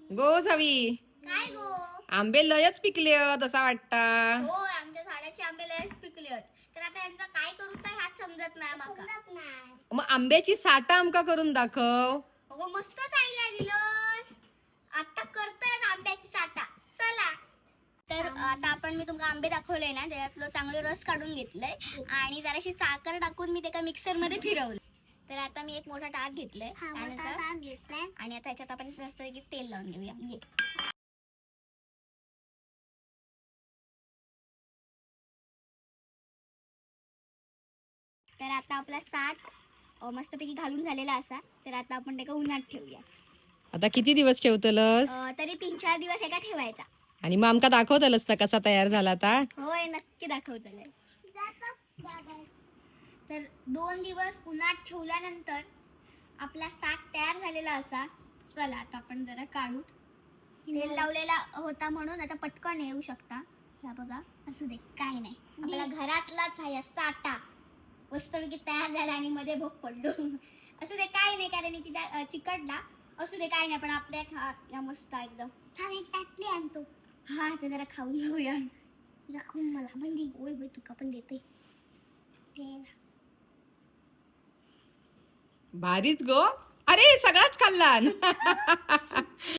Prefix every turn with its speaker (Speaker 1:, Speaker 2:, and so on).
Speaker 1: गो सावी,
Speaker 2: काय गो?
Speaker 1: आंबे लयच पिकले तसा वाटता.
Speaker 2: हो, आमच्या झाडाचे आंबे लयच पिकले आहेत. तर आता यांचा काय करूचा ह्याच समजत नाही माका.
Speaker 1: मग आंब्याची साठा आमका करून दाखव.
Speaker 2: अगो मस्तच आयडिया दिलं. आता करतोय आंब्याची साठा. चला. तर आता आपण मी तुम्हाला आंबे दाखवले ना, त्याच्यातलं चांगले रस काढून घेतलंय आणि जराशी साखर टाकून मी त्याला मिक्सर मध्ये फिरवलं. तर आता मी एक मोठा टाक घेतलाय आणि आता ह्याच्यात आपण मस्त तेल लावून घेऊया. ये. तर आता आपला साठ मस्तपैकी घालून झालेला असा. तर आता आपण त्याला उन्हात ठेवूया.
Speaker 1: आता किती दिवस ठेवतलस?
Speaker 2: तरी 3-4 दिवस एका ठेवायचा.
Speaker 1: आणि मग आमका दाखवतलस ना कसा तयार झाला आता?
Speaker 2: होय, नक्की दाखवतलंय. तर 2 दिवस उन्हात ठेवल्यानंतर आपला साठ तयार झालेला असा. चला आता आपण जरा काढू. तेल लावलेला होता म्हणून आता पटकन येऊ शकता. ह्या बघा, असू दे, काय नाही, आपला घरातलाच आहे साठा. मस्तपैकी तयार झाला आणि मध्ये भोग पडलो. असू दे, काय नाही, कारण की चिकटला. असू दे, काय नाही, पण आपल्या या मस्त एकदम टाकली आणतो. हा, ते जरा खाऊन घेऊया. दाखवून मला पण दे. ओय बाई, तुका पण देते.
Speaker 1: भारीच गो. अरे सगळाच खाल्ला.